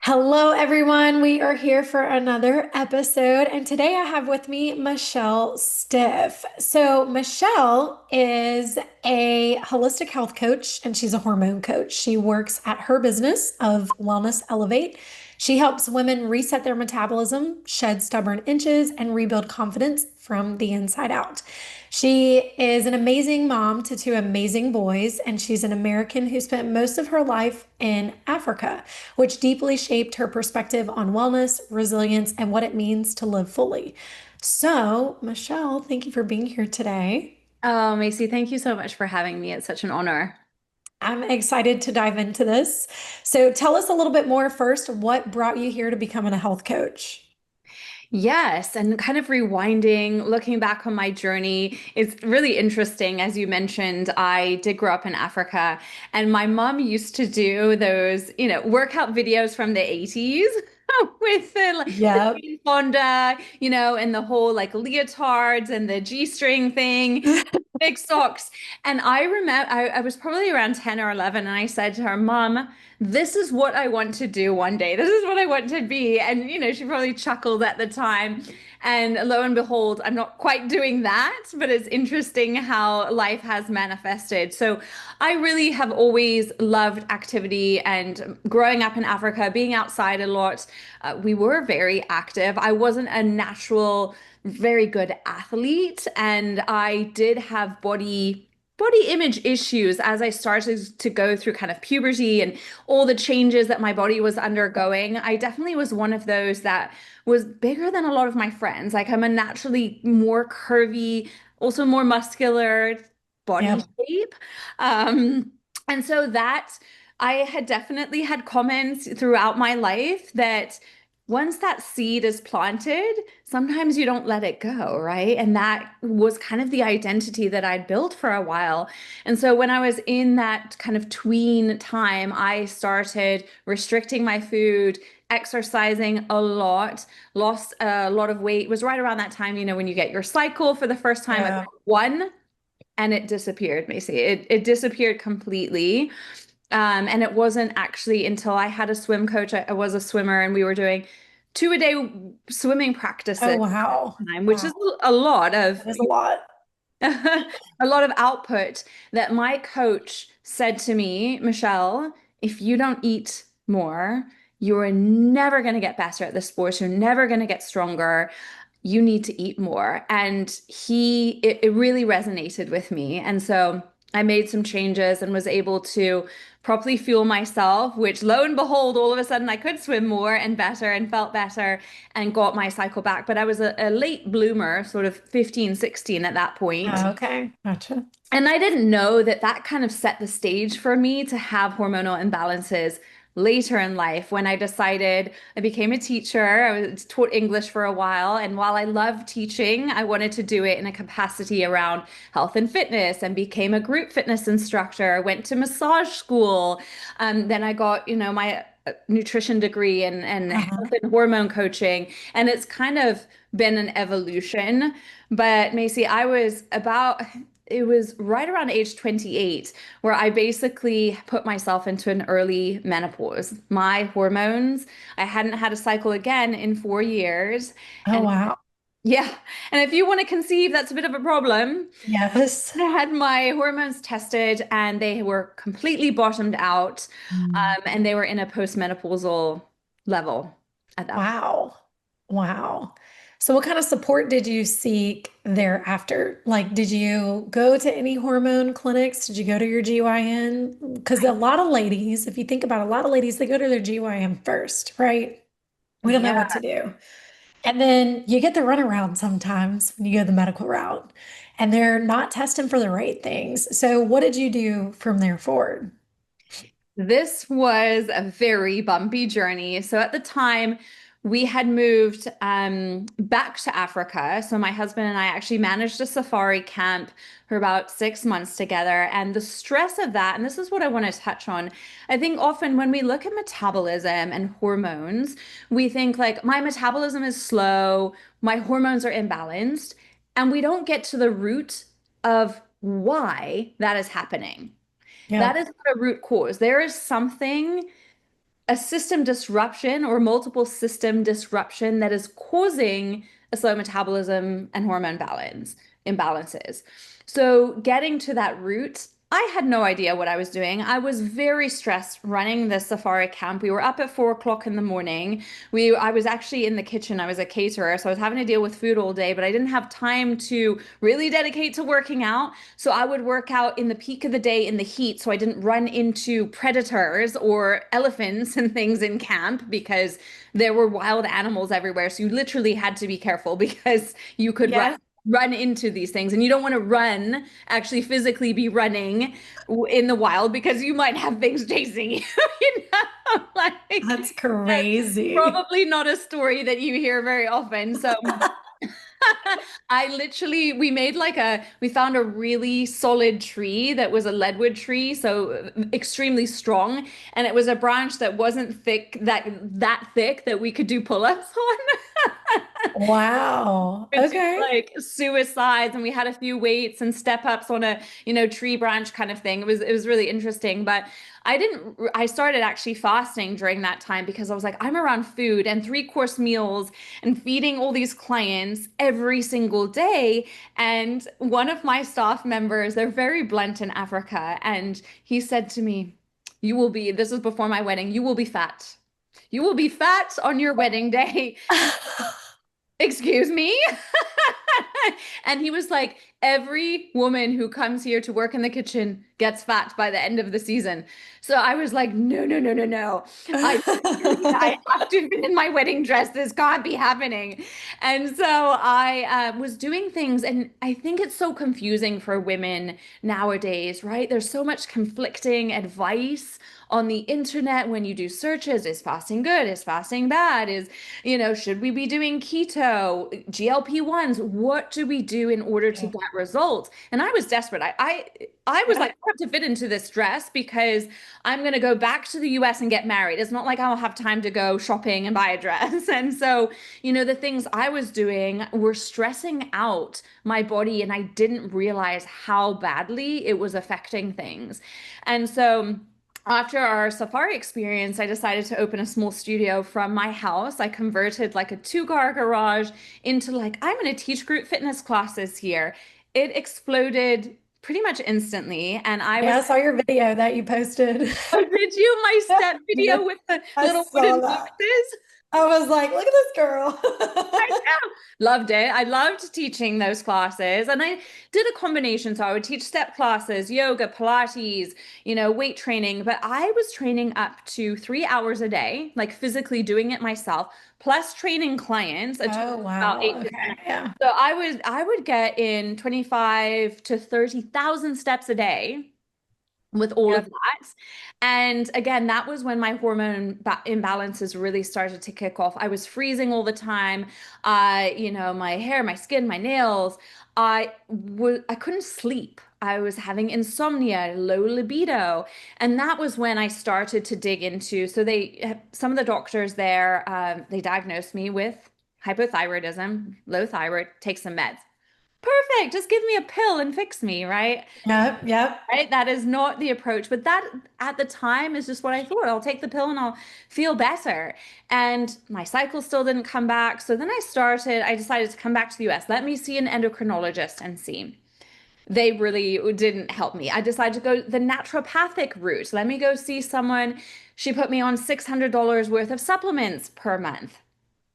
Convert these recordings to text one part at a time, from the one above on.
Hello, everyone. We are here for another episode, and today I have with me Michelle Stiff. So, Michelle is a holistic health coach and she's a hormone coach. She works at her business of Wellness Elevate. She helps women reset their metabolism, shed stubborn inches, and rebuild confidence from the inside out. She is an amazing mom to two amazing boys, and she's an American who spent most of her life in Africa, which deeply shaped her perspective on wellness, resilience, and what it means to live fully. So, Michelle, thank you for being here today. Oh, Macy, thank you so much for having me. It's such an honor. I'm excited to dive into this. So, tell us a little bit more first. What brought you here to becoming a health coach? Yes, and kind of rewinding, looking back on my journey, it's really interesting. As you mentioned, I did grow up in Africa, and my mom used to do those, workout videos from the 80s with the Yep. Jane Fonda, and the whole like leotards and the G-string thing. Big socks. And I remember I was probably around 10 or 11, and I said to her, Mom, this is what I want to do one day. This is what I want to be. And, she probably chuckled at the time. And lo and behold, I'm not quite doing that, but it's interesting how life has manifested. So I really have always loved activity and growing up in Africa, being outside a lot. We were very active. I wasn't a natural very good athlete, and I did have body image issues as I started to go through kind of puberty and all the changes that my body was undergoing. I definitely was one of those that was bigger than a lot of my friends. Like I'm a naturally more curvy, also more muscular body Yep. shape. And so that I had definitely had comments throughout my life that once that seed is planted, sometimes you don't let it go, right? And that was kind of the identity that I'd built for a while. And so when I was in that kind of tween time, I started restricting my food, exercising a lot, lost a lot of weight. It was right around that time, when you get your cycle for the first time at Yeah. one, and it disappeared, Macy. It disappeared completely. And it wasn't actually until I had a swim coach. I was a swimmer, and we were doing two-a-day swimming Oh, practices at wow. the time, which is Wow. a lot of That is a lot. a lot of output that my coach said to me, Michelle, if you don't eat more, you're never going to get better at the sport. You're never going to get stronger. You need to eat more. And it really resonated with me. And so I made some changes and was able to properly fuel myself, which lo and behold, all of a sudden I could swim more and better and felt better and got my cycle back. But I was a late bloomer, sort of 15, 16 at that point. Oh, okay. Gotcha. And I didn't know that that kind of set the stage for me to have hormonal imbalances later in life when I decided I became a teacher. I was taught English for a while. And while I loved teaching, I wanted to do it in a capacity around health and fitness and became a group fitness instructor, went to massage school. Then I got, my nutrition degree and Uh-huh. health and hormone coaching. And it's kind of been an evolution. But Macy, it was right around age 28 where I basically put myself into an early menopause. My hormones, I hadn't had a cycle again in 4 years. Oh, And wow. yeah, and if you want to conceive, that's a bit of a problem. Yes. I had my hormones tested and they were completely bottomed out. Mm. And they were in a postmenopausal level at that point. Wow. Wow. So what kind of support did you seek thereafter? Like, did you go to any hormone clinics? Did you go to your GYN? Because a lot of ladies, if you think about it, a lot of ladies, they go to their GYN first, right? We don't know Yeah. what to do. And then you get the runaround sometimes when you go the medical route, and they're not testing for the right things. So what did you do from there forward? This was a very bumpy journey. So at the time, we had moved back to Africa. So my husband and I actually managed a safari camp for about 6 months together. And the stress of that, and this is what I want to touch on. I think often when we look at metabolism and hormones, we think like my metabolism is slow, my hormones are imbalanced, and we don't get to the root of why that is happening. That Yep. is not a root cause. There is something. a system disruption or multiple system disruption that is causing a slow metabolism and hormone imbalances. So getting to that root, I had no idea what I was doing. I was very stressed running the safari camp. We were up at 4 o'clock in the morning. I was actually in the kitchen. I was a caterer, so I was having to deal with food all day, but I didn't have time to really dedicate to working out. So I would work out in the peak of the day in the heat so I didn't run into predators or elephants and things in camp because there were wild animals everywhere. So you literally had to be careful because you could Yes. run into these things and you don't want to run, actually physically be running in the wild because you might have things chasing you, like That's that's crazy. probably not a story that you hear very often. So we found a really solid tree that was a leadwood tree, so extremely strong. And it was a branch that wasn't that thick that we could do pull-ups on. Wow. Could do Okay. like suicides, and we had a few weights and step ups on a, tree branch kind of thing. It was really interesting, but I started actually fasting during that time because I was like, I'm around food and three-course meals and feeding all these clients every single day. And one of my staff members, they're very blunt in Africa, and he said to me, this was before my wedding, you will be fat. You will be fat on your wedding day. Excuse me? And he was like, every woman who comes here to work in the kitchen gets fat by the end of the season. So I was like, no, no, no, no, no. I have to fit in my wedding dress. This can't be happening. And so I was doing things, and I think it's so confusing for women nowadays, right? There's so much conflicting advice on the internet when you do searches. Is fasting good? Is fasting bad? Should we be doing keto, GLP-1s? What do we do in order to Yeah. get results? And I was desperate. I was Yeah. like, I have to fit into this dress because I'm going to go back to the US and get married. It's not like I'll have time to go shopping and buy a dress. And so, the things I was doing were stressing out my body, and I didn't realize how badly it was affecting things. And so, after our safari experience, I decided to open a small studio from my house. I converted like a two-car garage into like, I'm going to teach group fitness classes here. It exploded pretty much instantly. And I was, Yeah, I saw your video that you posted. oh, did you? My step Yeah, video with the I little saw wooden that. boxes? I was like, look at this girl. I know. Loved it. I loved teaching those classes. And I did a combination. So I would teach step classes, yoga, Pilates, weight training. But I was training up to 3 hours a day, like physically doing it myself, plus training clients, a total Oh, of about wow. 8 to 10. Okay. Yeah. So I would get in 25 to 30,000 steps a day with all of Yep. that. And again, that was when my hormone imbalances really started to kick off. I was freezing all the time. My hair, my skin, my nails. I couldn't sleep. I was having insomnia, low libido. And that was when I started to dig into, some of the doctors there, they diagnosed me with hypothyroidism, low thyroid, take some meds. Perfect. Just give me a pill and fix me, right? Yep. Yep. Right? That is not the approach. But that at the time is just what I thought. I'll take the pill and I'll feel better. And my cycle still didn't come back. So then I decided to come back to the US. Let me see an endocrinologist and see. They really didn't help me. I decided to go the naturopathic route. Let me go see someone. She put me on $600 worth of supplements per month.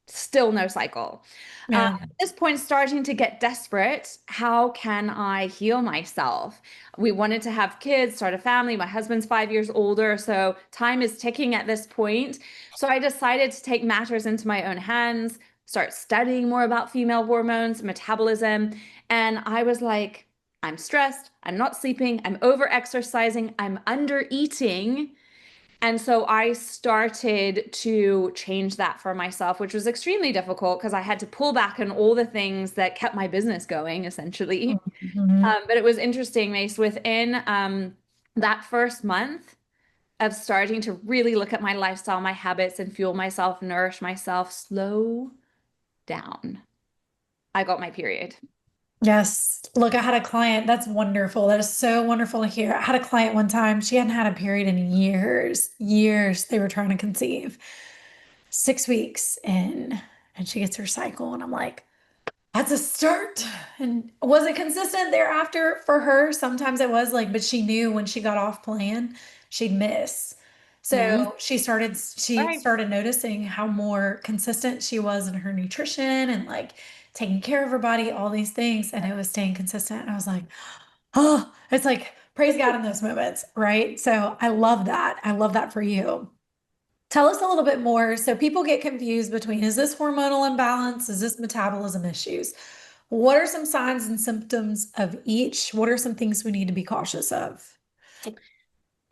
Still no cycle. Yeah. At this point, starting to get desperate. How can I heal myself? We wanted to have kids, start a family. My husband's 5 years older, so time is ticking at this point. So I decided to take matters into my own hands, start studying more about female hormones, metabolism. And I was like, I'm stressed, I'm not sleeping, I'm over exercising, I'm under eating. And so I started to change that for myself, which was extremely difficult because I had to pull back on all the things that kept my business going, essentially. Mhm. But it was interesting, Mace, within that first month of starting to really look at my lifestyle, my habits, and fuel myself, nourish myself, slow down. I got my period. Yes. Look, I had a client. That's wonderful. That is so wonderful to hear. I had a client one time. She hadn't had a period in years, years. They were trying to conceive. 6 weeks in, and she gets her cycle, and I'm like, that's a start. And was it consistent thereafter for her? Sometimes it was like, but she knew when she got off plan, she'd miss. Mhm. So she Right. started noticing how more consistent she was in her nutrition and like taking care of her body, all these things. And it was staying consistent. And I was like, oh, it's like praise God in those moments, right? So I love that. I love that for you. Tell us a little bit more. So people get confused between, is this hormonal imbalance? Is this metabolism issues? What are some signs and symptoms of each? What are some things we need to be cautious of?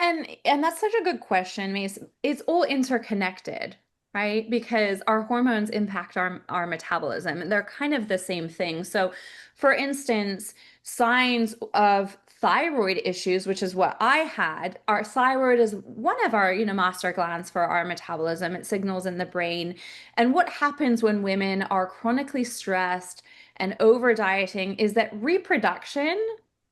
And that's such a good question, Mace. It's all interconnected, right? Because our hormones impact our metabolism, and they're kind of the same thing. So, for instance, signs of thyroid issues, which is what I had, our thyroid is one of our, master glands for our metabolism. It signals in the brain. And what happens when women are chronically stressed and over dieting is that reproduction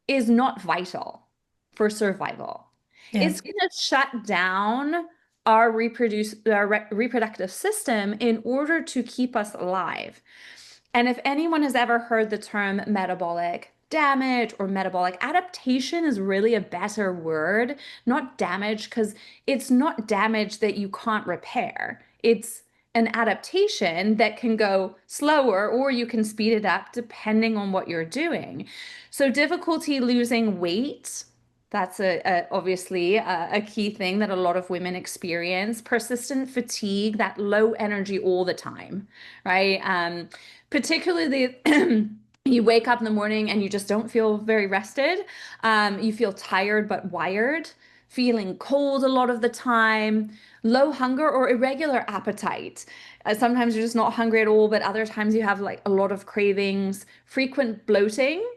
is not vital for survival. Yeah. It's going to shut down our reproductive system in order to keep us alive. And if anyone has ever heard the term metabolic damage or metabolic adaptation is really a better word, not damage, because it's not damage that you can't repair. It's an adaptation that can go slower or you can speed it up depending on what you're doing. So difficulty losing weight, that's obviously a key thing that a lot of women experience. Persistent fatigue, that low energy all the time, right? Particularly you wake up in the morning and you just don't feel very rested. You feel tired but wired, feeling cold a lot of the time, low hunger or irregular appetite. Sometimes you're just not hungry at all, but other times you have like a lot of cravings, frequent bloating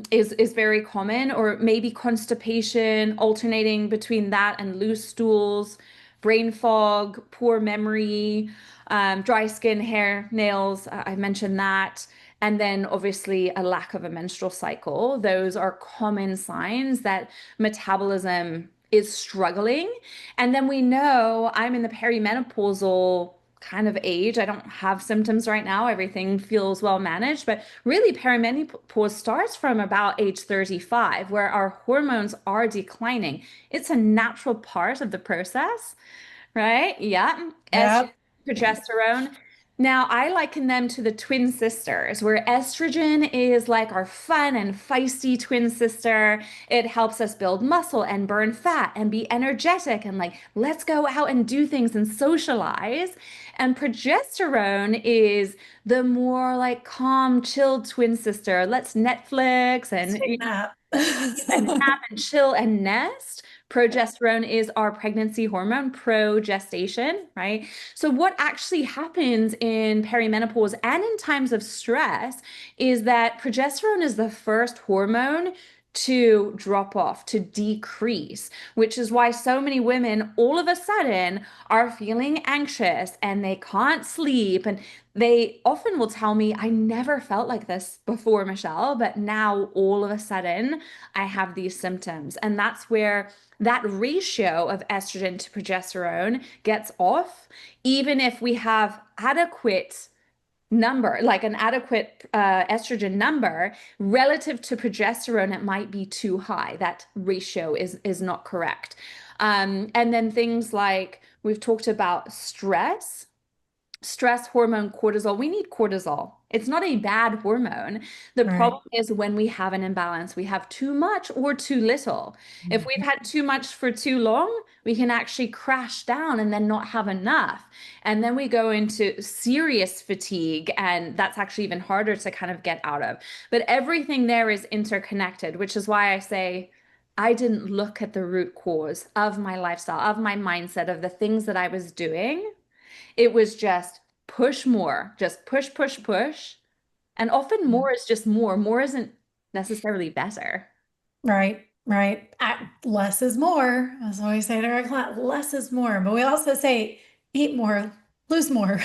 is very common, or maybe constipation, alternating between that and loose stools, brain fog, poor memory, dry skin, hair, nails. I mentioned that. And then obviously a lack of a menstrual cycle. Those are common signs that metabolism is struggling. And then we know I'm in the perimenopausal kind of age. I don't have symptoms right now. Everything feels well managed, but really perimenopause starts from about age 35, where our hormones are declining. It's a natural part of the process, right? Yeah. Estrogen, Yep. progesterone. Now, I liken them to the twin sisters, where estrogen is like our fun and feisty twin sister. It helps us build muscle and burn fat and be energetic and like, let's go out and do things and socialize. And progesterone is the more like calm, chilled twin sister. Let's Netflix Let's and take a nap. and nap and chill and nest. Progesterone is our pregnancy hormone, progestation, right? So, what actually happens in perimenopause and in times of stress is that progesterone is the first hormone to drop off, to decrease, which is why so many women all of a sudden are feeling anxious and they can't sleep. And they often will tell me, I never felt like this before, Michelle, but now all of a sudden I have these symptoms. And that's where that ratio of estrogen to progesterone gets off, even if we have adequate number, like an adequate estrogen number relative to progesterone, it might be too high. That ratio is not correct. And then things like we've talked about stress hormone cortisol. We need cortisol. It's not a bad hormone. The Right. problem is when we have an imbalance, we have too much or too little. If we've had too much for too long, we can actually crash down and then not have enough. And then we go into serious fatigue, and that's actually even harder to kind of get out of. But everything there is interconnected, which is why I say, I didn't look at the root cause of my lifestyle, of my mindset, of the things that I was doing. It was just push more, just push, push, push. And often more is just more. More isn't necessarily better. Right, right. Less is more. As I always say to our client, less is more. But we also say eat more, lose more.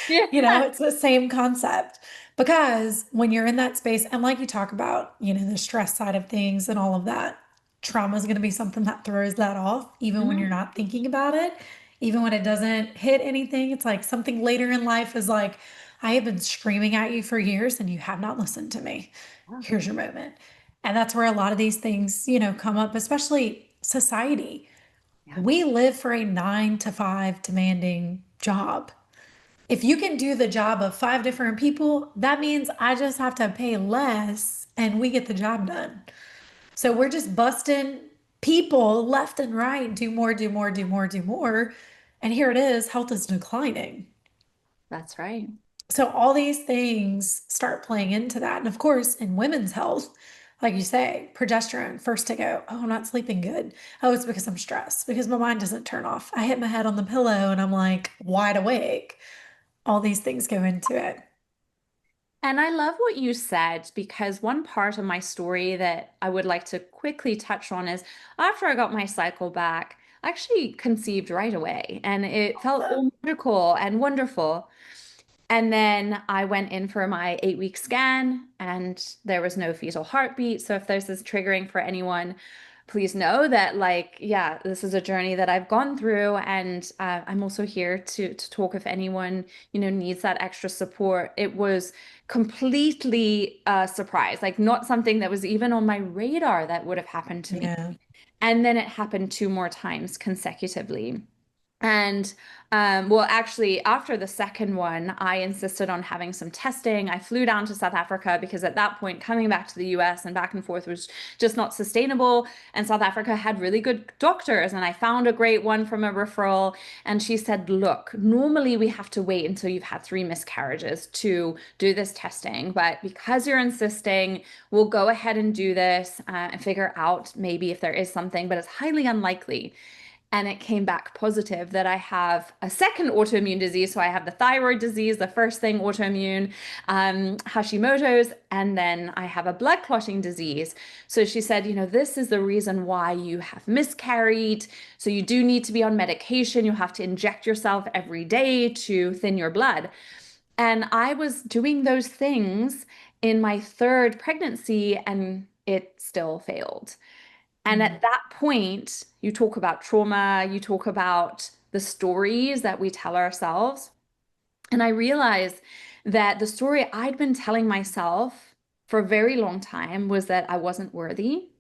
Yeah. You know, it's the same concept. Because when you're in that space, and like you talk about, the stress side of things and all of that, trauma is going to be something that throws that off, even when you're Mhm. not thinking about it, even when it doesn't hit anything. It's like something later in life is like, I have been screaming at you for years and you have not listened to me. Yeah. Here's your moment. And that's where a lot of these things, come up, especially society. Yeah. We live for a 9 to 5 demanding job. If you can do the job of 5 different people, that means I just have to pay less and we get the job done. So we're just busting people left and right, do more, do more, do more, do more. And here it is, health is declining. That's right. So all these things start playing into that. And of course, in women's health, like you say, progesterone, first to go, oh, I'm not sleeping good. Oh, it's because I'm stressed, because my mind doesn't turn off. I hit my head on the pillow and I'm like wide awake. All these things go into it. And I love what you said because one part of my story that I would like to quickly touch on is after I got my cycle back, I actually conceived right away and it felt all magical and wonderful. And then I went in for my 8 week scan and there was no fetal heartbeat. So if this is triggering for anyone, please know that like, yeah, this is a journey that I've gone through. And I'm also here to talk if anyone, needs that extra support. It was completely a surprise, like not something that was even on my radar that would have happened to me. Yeah. And then it happened 2 more times consecutively. And well, actually, after the second one, I insisted on having some testing. I flew down to South Africa because at that point, coming back to the US and back and forth was just not sustainable. And South Africa had really good doctors. And I found a great one from a referral. And she said, look, normally we have to wait until you've had 3 miscarriages to do this testing. But because you're insisting, we'll go ahead and do this and figure out maybe if there is something, but it's highly unlikely. And it came back positive that I have a second autoimmune disease. So I have the thyroid disease, the first thing autoimmune, Hashimoto's, and then I have a blood clotting disease. So she said, this is the reason why you have miscarried. So you do need to be on medication. You have to inject yourself every day to thin your blood. And I was doing those things in my third pregnancy and it still failed. And Mm. at that point, you talk about trauma, you talk about the stories that we tell ourselves. And I realized that the story I'd been telling myself for a very long time was that I wasn't worthy,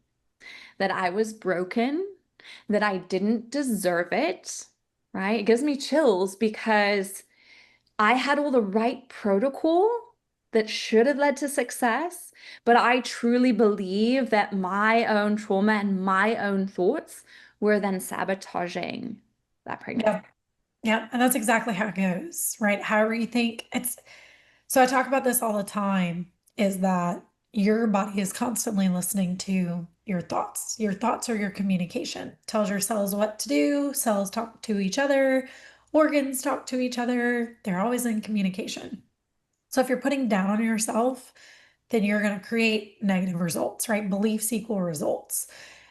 that I was broken, that I didn't deserve it, right? It gives me chills because I had all the right protocol that should have led to success, but I truly believe that my own trauma and my own thoughts were then sabotaging that pregnancy. Yeah. Yeah. And that's exactly how it goes, right? However you think it's, so I talk about this all the time, is that your body is constantly listening to your thoughts. Your thoughts are your communication. Tells your cells what to do. Cells talk to each other. Organs talk to each other. They're always in communication. So if you're putting down on yourself, then you're going to create negative results, right? Beliefs equal results.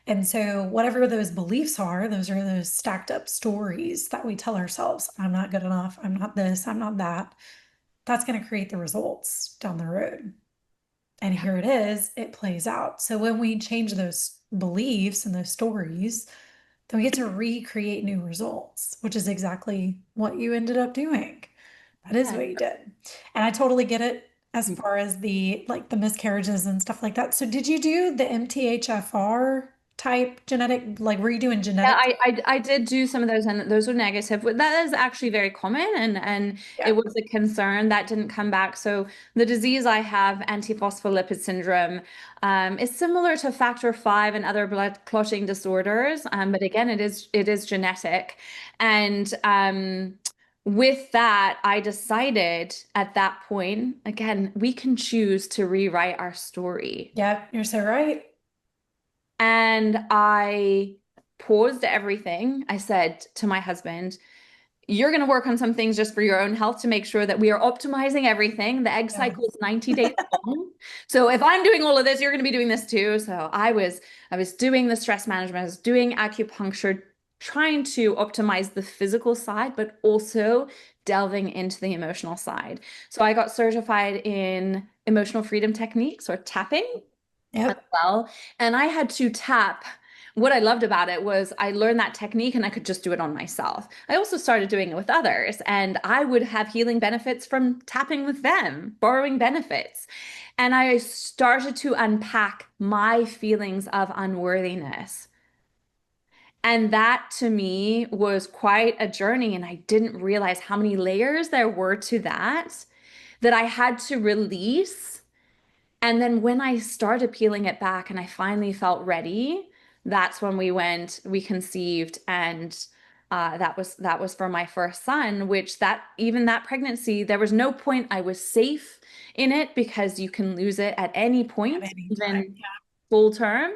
And so, whatever those beliefs are, those are those stacked up stories that we tell ourselves. I'm not good enough. I'm not this. I'm not that. That's going to create the results down the road. And Yeah. here it is, it plays out. So, when we change those beliefs and those stories, then we get to recreate new results, which is exactly what you ended up doing. That is Yeah. what you did. And I totally get it as far as the miscarriages and stuff like that. So did you do the MTHFR type genetic, like were you doing Yeah, genetic? I did do some of those and those were negative. But that is actually very common and it Yeah. was a concern that didn't come back. So the disease I have, antiphospholipid syndrome, is similar to factor five and other blood clotting disorders. But again, it is genetic. And with that, I decided at that point, again, we can choose to rewrite our story. Yeah, you're so right. And I paused everything. I said to my husband, you're going to work on some things just for your own health to make sure that we are optimizing everything. The egg Yeah. cycle is 90 days long. So if I'm doing all of this, you're going to be doing this too. So I was doing the stress management, I was doing acupuncture trying to optimize the physical side, but also delving into the emotional side. So I got certified in emotional freedom techniques or tapping as Yep. well. And I had to tap. What I loved about it was I learned that technique and I could just do it on myself. I also started doing it with others, and I would have healing benefits from tapping with them, borrowing benefits. And I started to unpack my feelings of unworthiness. And that to me was quite a journey. And I didn't realize how many layers there were to that that I had to release. And then when I started peeling it back and I finally felt ready, that's when we conceived, and that was for my first son, which that even that pregnancy, there was no point I was safe in it because you can lose it at any At point, any time. even full term.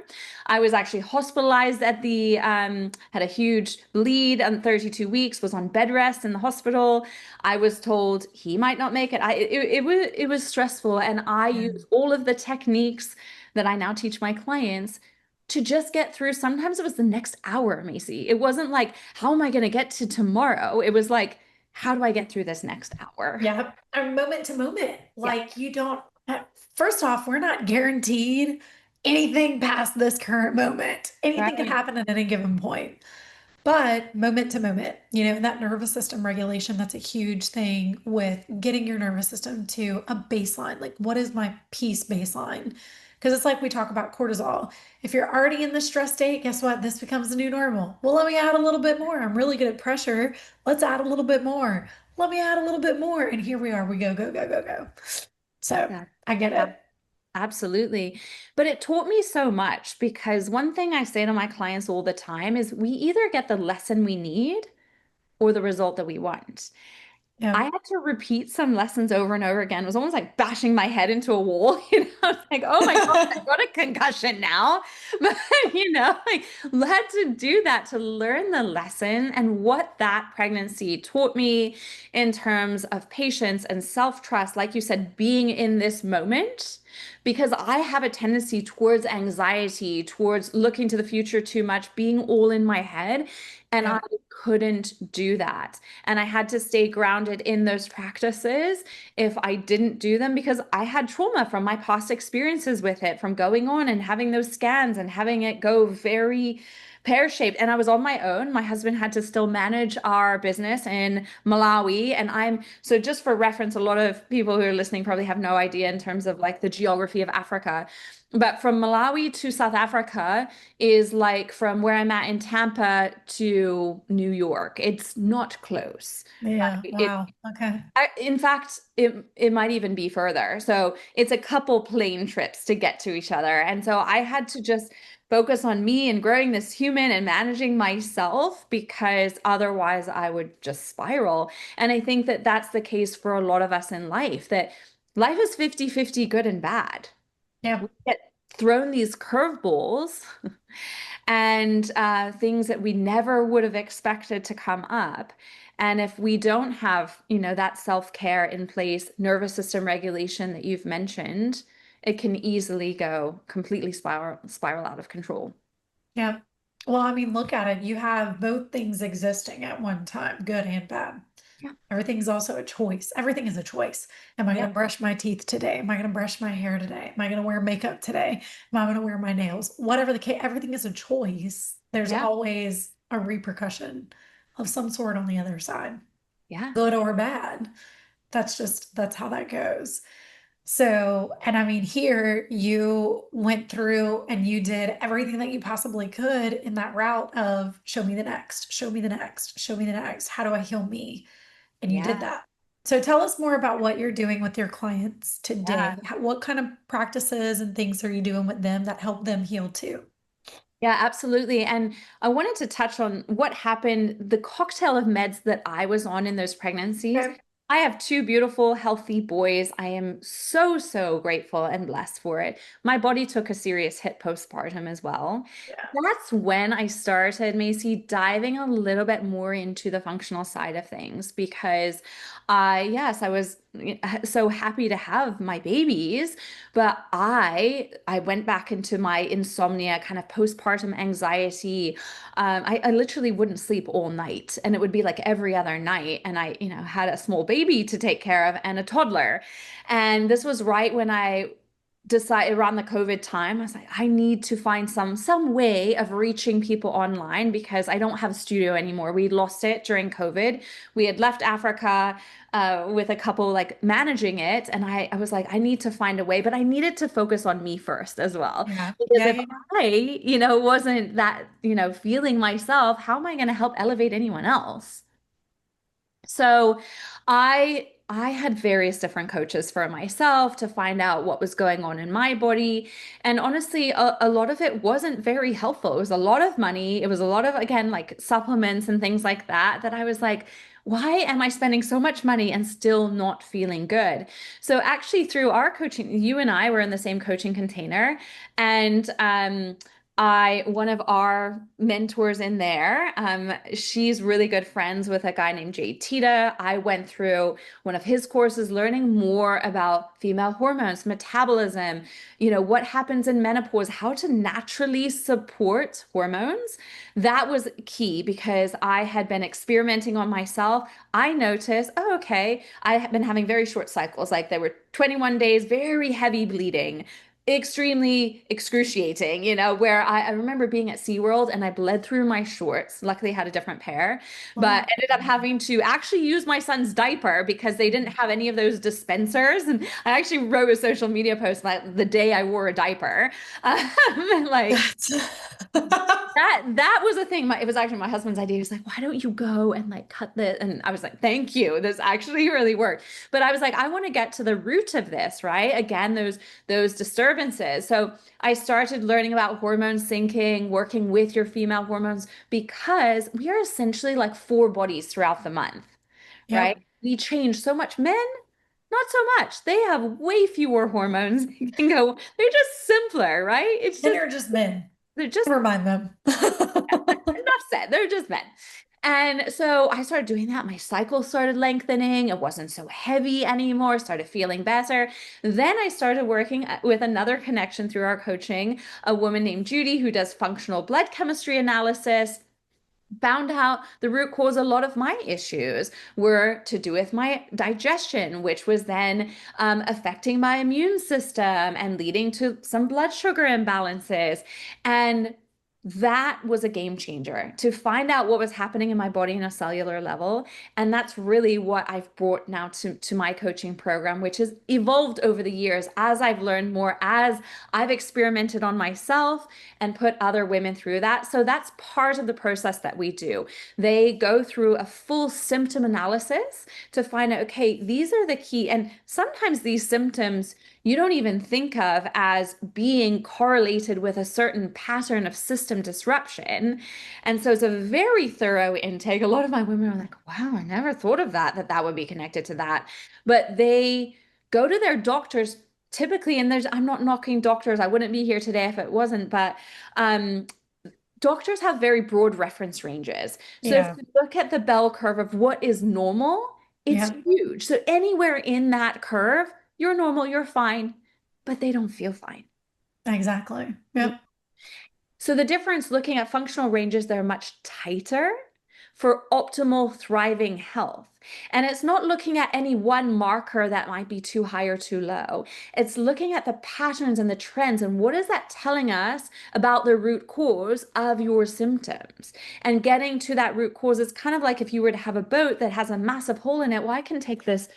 I was actually hospitalized had a huge bleed on 32 weeks, was on bed rest in the hospital. I was told he might not make it. It was stressful. And I Yeah. used all of the techniques that I now teach my clients to just get through. Sometimes it was the next hour, Macy. It wasn't like, how am I going to get to tomorrow? It was like, how do I get through this next hour? Yeah. And moment to moment. Yeah. Like you don't, first off, we're not guaranteed anything past this current moment. Anything can Right. happen at any given point. But moment to moment, that nervous system regulation, that's a huge thing with getting your nervous system to a baseline. Like, what is my peace baseline? Because it's like we talk about cortisol. If you're already in the stress state, guess what? This becomes the new normal. Well, let me add a little bit more. I'm really good at pressure. Let's add a little bit more. Let me add a little bit more. And here we are. We go, go, go, go, go. So Yeah. I get it. Absolutely. But it taught me so much because one thing I say to my clients all the time is we either get the lesson we need or the result that we want. I Yeah. had to repeat some lessons over and over again. It was almost like bashing my head into a wall. It's like, oh my God, I got a concussion now. But, like had to do that to learn the lesson and what that pregnancy taught me in terms of patience and self-trust. Like you said, being in this moment, because I have a tendency towards anxiety, towards looking to the future too much, being all in my head. And I Yeah. couldn't do that. And I had to stay grounded in those practices if I didn't do them because I had trauma from my past experiences with it, from going on and having those scans and having it go very pear-shaped. And I was on my own. My husband had to still manage our business in Malawi. And so just for reference, a lot of people who are listening probably have no idea in terms of like the geography of Africa. But from Malawi to South Africa is like from where I'm at in Tampa to New York. It's not close. Yeah. It, Wow. Okay. in fact, it might even be further. So it's a couple plane trips to get to each other. And so I had to just focus on me and growing this human and managing myself because otherwise I would just spiral. And I think that that's the case for a lot of us in life, that life is 50-50 good and bad. Yeah. We get thrown these curveballs and things that we never would have expected to come up. And if we don't have, that self-care in place, nervous system regulation that you've mentioned, it can easily go completely spiral out of control. Yeah. Well, I mean, look at it. You have both things existing at one time, good and bad. Yeah. Everything's also a choice. Everything is a choice. Am I going to Yep. brush my teeth today? Am I going to brush my hair today? Am I going to wear makeup today? Am I going to wear my nails? Whatever the case, everything is a choice. There's Yeah. always a repercussion of some sort on the other side, Yeah. good or bad. That's how that goes. So, and I mean, here you went through and you did everything that you possibly could in that route of show me the next, show me the next, show me the next. How do I heal me? And you did Yeah. that. So tell us more about what you're doing with your clients Yeah. today. What kind of practices and things are you doing with them that help them heal too? Yeah, absolutely. And I wanted to touch on what happened, the cocktail of meds that I was on in those pregnancies. Okay. I have two beautiful, healthy boys. I am so, so grateful and blessed for it. My body took a serious hit postpartum as well. Yeah. That's when I started, Macy, diving a little bit more into the functional side of things because yes, I was so happy to have my babies, but I went back into my insomnia, kind of postpartum anxiety. I literally wouldn't sleep all night, and it would be like every other night. And I, had a small baby to take care of and a toddler. And this was right when I decided around the COVID time. I was like, I need to find some way of reaching people online because I don't have a studio anymore. We lost it during COVID. We had left Africa with a couple like managing it, and I was like, I need to find a way, but I needed to focus on me first as well. Yeah. Because Yeah. if Yeah. wasn't that, feeling myself, how am I going to help elevate anyone else? So I had various different coaches for myself to find out what was going on in my body. And honestly, a lot of it wasn't very helpful. It was a lot of money. It was a lot of, again, like supplements and things like that, that I was like, why am I spending so much money and still not feeling good? So actually through our coaching, you and I were in the same coaching container. And one of our mentors in there, she's really good friends with a guy named Jay Tita. I went through one of his courses learning more about female hormones, metabolism, what happens in menopause, how to naturally support hormones. That was key because I had been experimenting on myself. I noticed, oh, okay, I had been having very short cycles, like there were 21 days, very heavy bleeding, extremely excruciating, where I remember being at SeaWorld and I bled through my shorts. Luckily, I had a different pair, but Oh. ended up having to actually use my son's diaper because they didn't have any of those dispensers. And I actually wrote a social media post like the day I wore a diaper. Like, That's that was a thing. It was actually my husband's idea. He was like, "Why don't you go and like cut this?" And I was like, "Thank you. This actually really worked." But I was like, "I want to get to the root of this, right? Again, those disturbances." So I started learning about hormone syncing, working with your female hormones because we are essentially like four bodies throughout the month, right? Yep. We change so much. Men, not so much. They have way fewer hormones. They can go. They're just simpler, right? It's Men just are just men. they're just Remind them. enough said. They're just men. And so I started doing that. My cycle started lengthening. It wasn't so heavy anymore. Started feeling better. Then I started working with another connection through our coaching, a woman named Judy who does functional blood chemistry analysis. Found out the root cause a lot of my issues were to do with my digestion, which was then affecting my immune system and leading to some blood sugar imbalances. And that was a game changer to find out what was happening in my body on a cellular level. And that's really what I've brought now to my coaching program, which has evolved over the years as I've learned more, as I've experimented on myself and put other women through that. So that's part of the process that we do. They go through a full symptom analysis to find out, okay, these are the key. And sometimes these symptoms you don't even think of as being correlated with a certain pattern of system disruption. And so it's a very thorough intake. A lot of my women are like, wow, I never thought of that would be connected to that. But they go to their doctors typically, and I'm not knocking doctors. I wouldn't be here today if it wasn't, but um, doctors have very broad reference ranges. So if Yeah. you look at the bell curve of what is normal, it's Yeah. huge. So anywhere in that curve, you're normal, you're fine, but they don't feel fine. Exactly. Yep. So the difference looking at functional ranges, they're much tighter for optimal thriving health. And it's not looking at any one marker that might be too high or too low. It's looking at the patterns and the trends and what is that telling us about the root cause of your symptoms. And getting to that root cause is kind of like if you were to have a boat that has a massive hole in it. Well, I can take this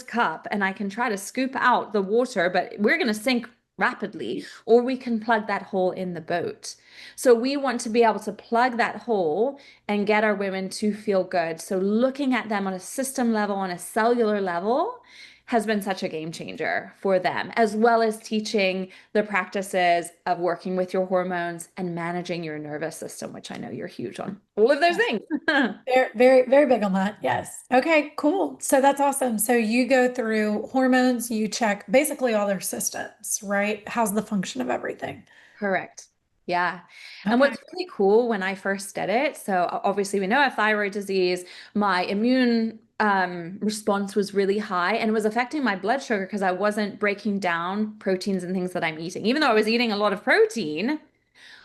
cup and I can try to scoop out the water, but we're going to sink rapidly, or we can plug that hole in the boat. So we want to be able to plug that hole and get our women to feel good. So looking at them on a system level, on a cellular level, has been such a game changer for them, as well as teaching the practices of working with your hormones and managing your nervous system, which I know you're huge on all of those Yeah. things. Very, very, very big on that. Yes. Okay, cool. So that's awesome. So you go through hormones, you check basically all their systems, right? How's the function of everything? Correct. Yeah. And Okay. what's really cool when I first did it, so obviously we know I have thyroid disease, my immune response was really high and it was affecting my blood sugar because I wasn't breaking down proteins and things that I'm eating. Even though I was eating a lot of protein,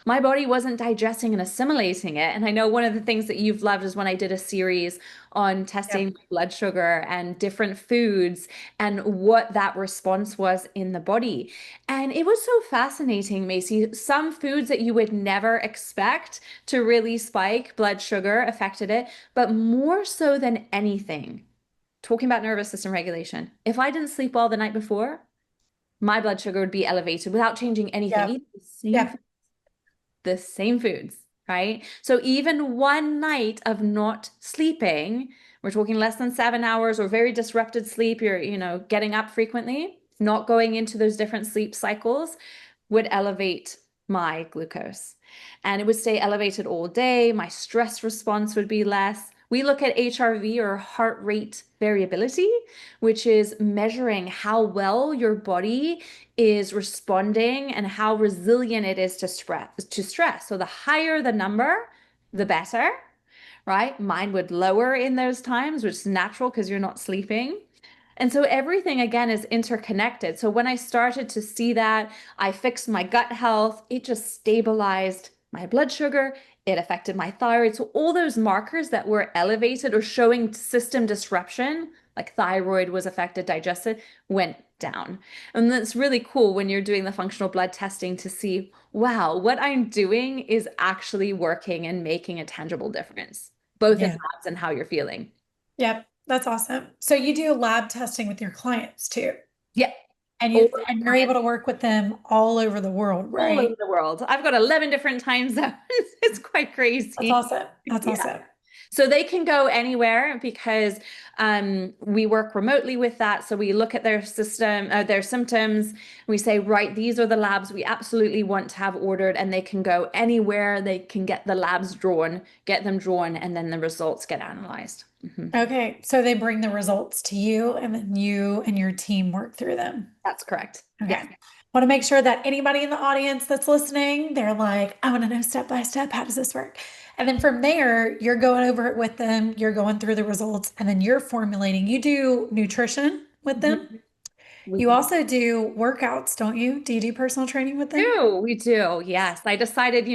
my body wasn't digesting and assimilating it. And I know one of the things that you've loved is when I did a series on testing blood sugar and different foods and what that response was in the body. And it was so fascinating, Macy. Some foods that you would never expect to really spike blood sugar affected it, but more so than anything, talking about nervous system regulation. If I didn't sleep well the night before, my blood sugar would be elevated without changing anything. Yep. Eat the same Yep. the same foods, right? So even one night of not sleeping, we're talking less than 7 hours or very disrupted sleep, you're, getting up frequently, not going into those different sleep cycles would elevate my glucose. And it would stay elevated all day. My stress response would be less. We look at HRV or heart rate variability, which is measuring how well your body is responding and how resilient it is to stress. So the higher the number, the better, right? Mine would lower in those times, which is natural because you're not sleeping. And so everything again is interconnected. So when I started to see that, I fixed my gut health, it just stabilized my blood sugar, it affected my thyroid. So all those markers that were elevated or showing system disruption, like thyroid was affected, digested, went down. And that's really cool when you're doing the functional blood testing to see, wow, what I'm doing is actually working and making a tangible difference, both in Yeah. labs and how you're feeling. Yep. That's awesome. So you do lab testing with your clients too, Yeah. and All and the you're time. able to work with them all over the world, All over right? the world. I've got 11 different time zones. It's quite That's crazy. awesome. That's Yeah. awesome. So they can go anywhere because we work remotely with that. So we look at their system, their symptoms. We say, right, these are the labs we absolutely want to have ordered, and they can go anywhere. They can get the labs drawn, get them drawn, and then the results get analyzed. Mhm. Okay. So they bring the results to you and then you and your team work through them. That's correct. Okay. Yes. Want to make sure that anybody in the audience that's listening, they're like, I want to know step by step, how does this work? And then from there, you're going over it with them, you're going through the results, and then you're formulating. You do nutrition with them. Mhm. We You also do workouts, don't you? Do you do personal training with them? do. We do. Yes. I decided,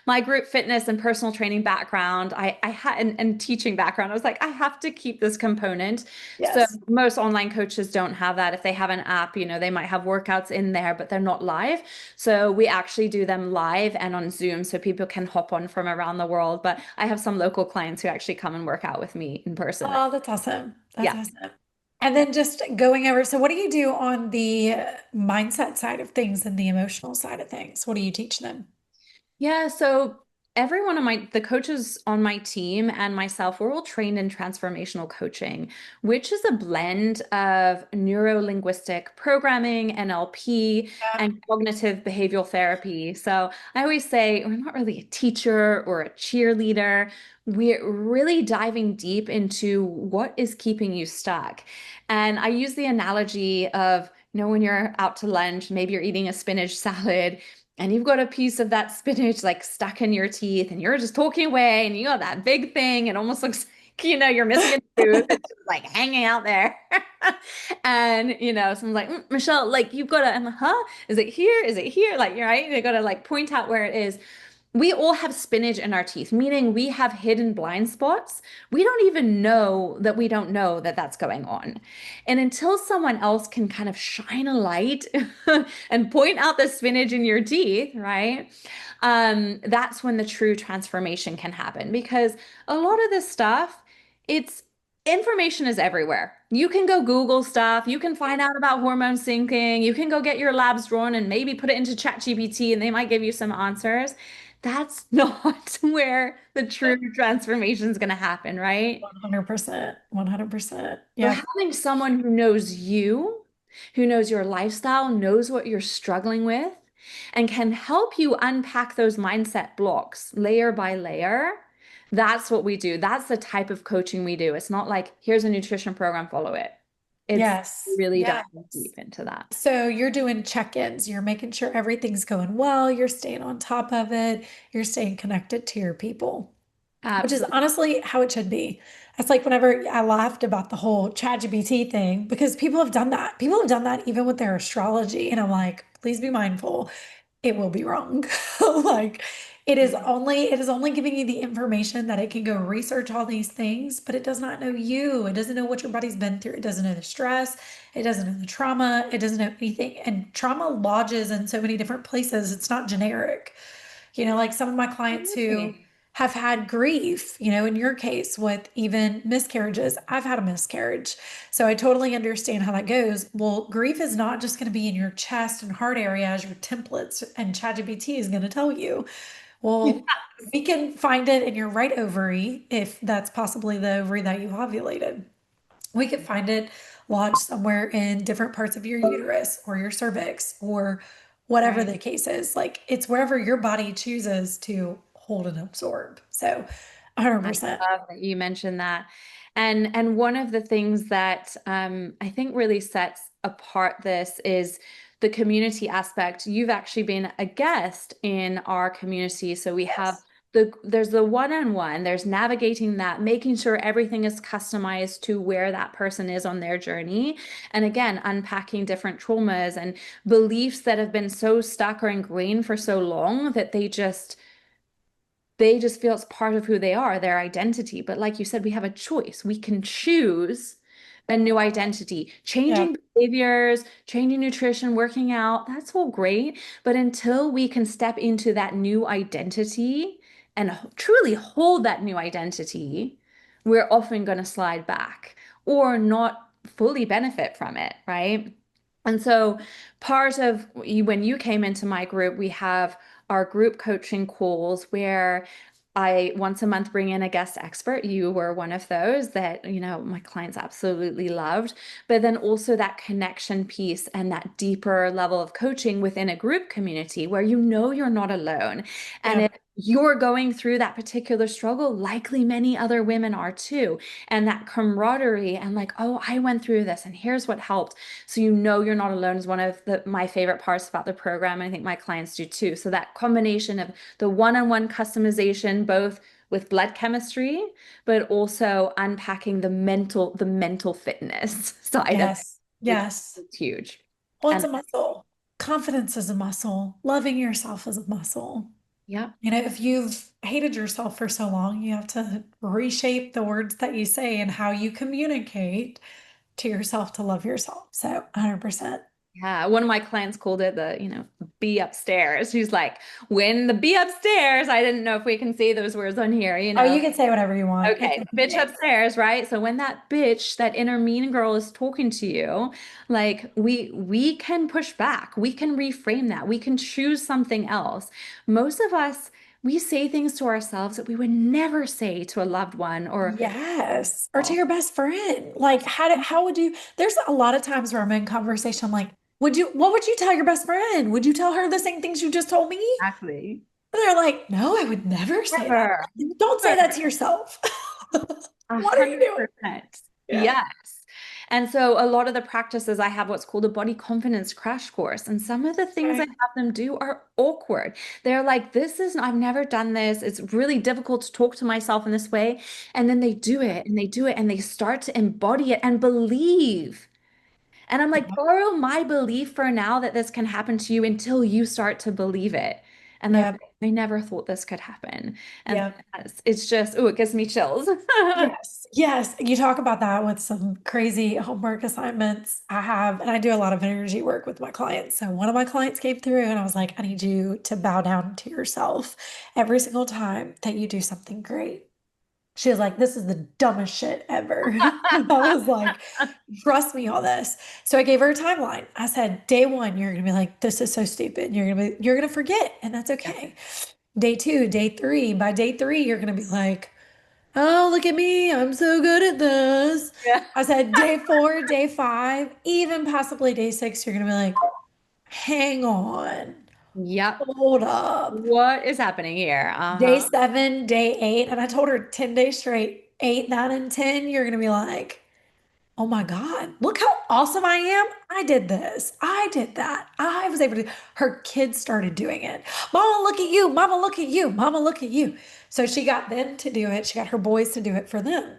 my group fitness and personal training background, I had and teaching background. I was like, I have to keep this component. So Yes. most online coaches don't have that. If they have an app, they might have workouts in there, but they're not live. So we actually do them live and on Zoom so people can hop on from around the world. But I have some local clients who actually come and work out with me in person. Oh, that's awesome. That's Yeah. awesome. And Yeah. then just going over, so what do you do on the mindset side of things and the emotional side of things? What do you teach them? Yeah, so every one of the coaches on my team and myself, we're all trained in transformational coaching, which is a blend of neuro-linguistic programming, NLP, Yeah. and cognitive behavioral therapy. So I always say we're not really a teacher or a cheerleader. We're really diving deep into what is keeping you stuck. And I use the analogy of, when you're out to lunch, maybe you're eating a spinach salad and you've got a piece of that spinach like stuck in your teeth and you're just talking away and you got that big thing. It almost looks like, you're missing a tooth. It's just like hanging out there. And, someone's like, Michelle, like you've got to, I'm like, huh? Is it here? Is it here? Like, you're right. You got to like point out where it is. We all have spinach in our teeth, meaning we have hidden blind spots. We don't even know that we don't know that that's going on. And until someone else can kind of shine a light and point out the spinach in your teeth, right? That's when the true transformation can happen because a lot of this stuff, it's information is everywhere. You can go Google stuff, you can find out about hormone syncing, you can go get your labs drawn and maybe put it into ChatGPT and they might give you some answers. that's not where the true transformation is going to happen, right? 100%. 100%. So Yep. having someone who knows you, who knows your lifestyle, knows what you're struggling with, and can help you unpack those mindset blocks layer by layer, that's what we do. That's the type of coaching we do. It's not like, here's a nutrition program, follow it. It's Yes. really Yes. diving deep into that. So you're doing check-ins, you're making sure everything's going well, you're staying on top of it, you're staying connected to your people, which is Absolutely. honestly how it should be. It's like whenever I laughed about the whole ChatGPT thing, because people have done that. People have done that even with their astrology. And I'm like, please be mindful. It will be wrong. Like it is only giving you the information that it can go research all these things, but it does not know you. It doesn't know what your body's been through. It doesn't know the stress. It doesn't know the trauma. It doesn't know anything. And trauma lodges in so many different places. It's not generic. Like some of my clients who Absolutely. have had grief, in your case with even miscarriages. I've had a miscarriage. So I totally understand how that goes. Well, grief is not just going to be in your chest and heart area as your templates and ChatGPT is going to tell you. Well, we can find it in your right ovary if that's possibly the ovary that you ovulated. We could find it lodged somewhere in different parts of your uterus or your cervix or whatever Right. the case is. Like it's wherever your body chooses to hold and absorb. So I 100%. love that you mentioned that. And one of the things that I think really sets apart this is the community aspect. You've actually been a guest in our community. So we have Yes. there's the one-on-one, there's navigating that, making sure everything is customized to where that person is on their journey. And again, unpacking different traumas and beliefs that have been so stuck or ingrained for so long that they just feel it's part of who they are, their identity. But like you said, we have a choice. We can choose a new identity, Yeah. changing behaviors, changing nutrition, working out. That's all great. But until we can step into that new identity and truly hold that new identity, we're often going to slide back or not fully benefit from it, right? And so part of when you came into my group, we have our group coaching calls where I once a month bring in a guest expert. You were one of those that, my clients absolutely loved. But then also that connection piece and that deeper level of coaching within a group community where you're not alone. And Yeah. if you're going through that particular struggle, likely many other women are too. And that camaraderie and like, oh, I went through this and here's what helped. So you're not alone is one of my favorite parts about the program. I think my clients do too. So that combination of the one-on-one customization, both with blood chemistry, but also unpacking the mental fitness side of it, Yes. which Yes. is huge. Well, it's And a muscle. Confidence is a muscle. Loving yourself is a muscle. yeah, If you've hated yourself for so long, you have to reshape the words that you say and how you communicate to yourself to love yourself. So 100%. yeah. One of my clients called it be upstairs. She's like, when the be upstairs, I didn't know if we can say those words on here. Oh, you can say whatever you want. It's Okay, bitch okay. upstairs, right? So when that bitch, that inner mean girl is talking to you, like we can push back. We can reframe that. We can choose something else. Most of us, we say things to ourselves that we would never say to a loved one or Yes. Or to your best friend. Like how would you there's a lot of times where I'm in conversation, I'm like, what would you tell your best friend? Would you tell her the same things you just told me? exactly. And they're like, no, I would never say that. Never. Don't say that Never. to yourself. A What are hundred you doing? percent. Yeah. Yes. And so a lot of the practices I have what's called a body confidence crash course. And some of the things I Okay. have them do are awkward. They're like, I've never done this. It's really difficult to talk to myself in this way. And then they do it and they do it and they start to embody it and believe. And I'm like, borrow my belief for now that this can happen to you until you start to believe it. And they're Yeah. like, I never thought this could happen. And Yeah. it's just, oh, it gives me chills. Yes, yes. You talk about that with some crazy homework assignments I have, and I do a lot of energy work with my clients. So one of my clients came through and I was like, I need you to bow down to yourself every single time that you do something great. She was like, this is the dumbest shit ever. And I was like, trust me on this. So I gave her a timeline. I said, day one, you're gonna be like, this is so stupid. You're gonna forget, and that's Yep. okay. day two, day three. By day three, you're going to be like, oh, look at me. I'm so good at this. Yeah. I said day four, day five, even possibly day six, you're going to be like, hang on, Yep. hold up. What is happening here? Day Uh-huh. seven, day eight. And I told her 10 days straight, eight, nine, and 10, you're going to be like, oh my God, look how awesome I am. I did this. I did that. I was able to. Her kids started doing it. Mama, look at you. Mama, look at you. Mama, look at you. So she got them to do it. She got her boys to do it for them.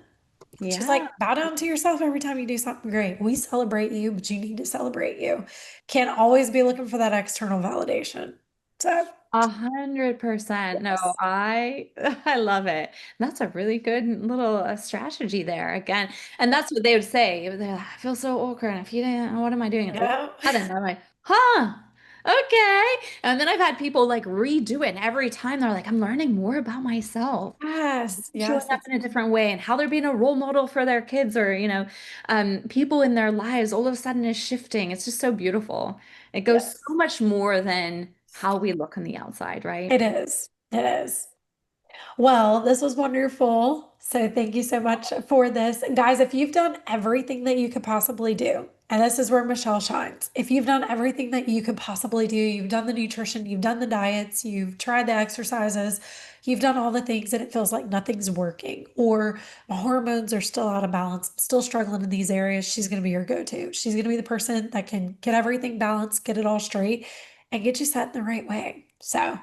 She's Yeah. like, bow down to yourself every time you do something great. We celebrate you, but you need to celebrate you. Can't always be looking for that external validation. So, 100%. No, yes. I love it. That's a really good little strategy there again. And that's what they would say. They're like, I feel so awkward. And if you didn't, what am I doing? And all of Yeah. a sudden, I'm like, huh, okay. And then I've had people like redo it. And every time they're like, I'm learning more about myself, Yes. showing Yes. up in a different way and how they're being a role model for their kids or, people in their lives all of a sudden is shifting. It's just so beautiful. It goes Yes. so much more than how we look on the outside, right? It is. It is. Well, this was wonderful. So thank you so much for this. Guys, if you've done everything that you could possibly do, and this is where Michelle shines. If you've done everything that you could possibly do, you've done the nutrition, you've done the diets, you've tried the exercises, you've done all the things and it feels like nothing's working or my hormones are still out of balance, I'm still struggling in these areas, she's going to be your go-to. She's going to be the person that can get everything balanced, get it all straight, and get you set in the right way. So,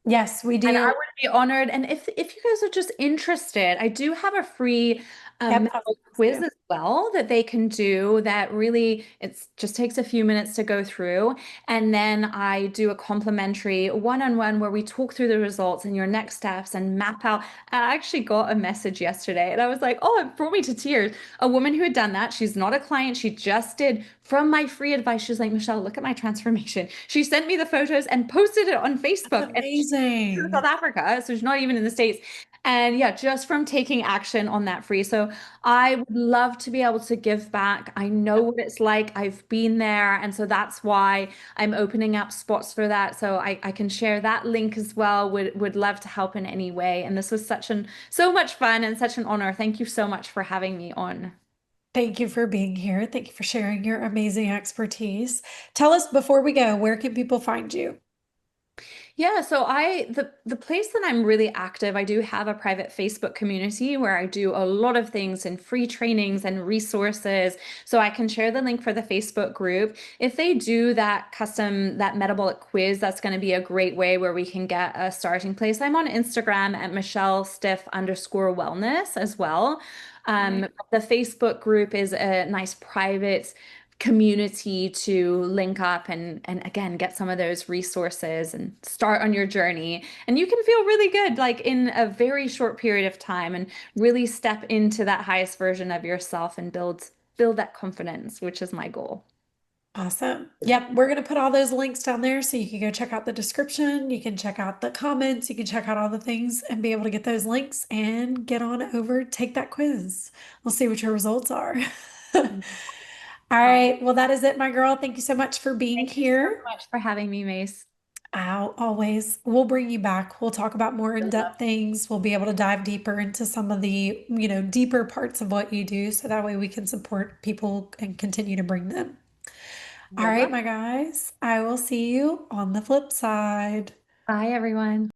yes, we And I do. would be honored. And if you guys are just interested, I do have a free Yep, mental quiz as well that they can do that really it just takes a few minutes to go through. And then I do a complimentary one-on-one where we talk through the results and your next steps and map out. I actually got a message yesterday and I was like, oh, it brought me to tears. A woman who had done that. She's not a client. She just did from my free advice. She's like, Michelle, look at my transformation. She sent me the photos and posted it on that's Facebook. And from South amazing. Africa, so she's not even in the States. And yeah, just from taking action on that free. So I would love to be able to give back. I know what it's like. I've been there. And so that's why I'm opening up spots for that. So I can share that link as well. Would love to help in any way. And this was so much fun and such an honor. Thank you so much for having me on. Thank you for being here. Thank you for sharing your amazing expertise. Tell us before we go, where can people find you? Yeah, so the place that I'm really active, I do have a private Facebook community where I do a lot of things and free trainings and resources. So I can share the link for the Facebook group. If they do that metabolic quiz, that's going to be a great way where we can get a starting place. I'm on Instagram at Michelle Stiff _wellness as well. Right. The Facebook group is a nice private community to link up and again get some of those resources and start on your journey and you can feel really good like in a very short period of time and really step into that highest version of yourself and build that confidence, which is my goal. Awesome. Yep, we're going to put all those links down there so you can go check out the description. You can check out the comments. You can check out all the things and be able to get those links and get on over, take that quiz. We'll see what your results are. All right. Well, that is it, my girl. Thank you so much for being Thank you so here. much for having me, Mace. I'll always, we'll bring you back. We'll talk about more in-depth things. We'll be able to dive deeper into some of the, deeper parts of what you do. So that way we can support people and continue to bring them. All Would right, love. my guys, I will see you on the flip side. Bye, everyone.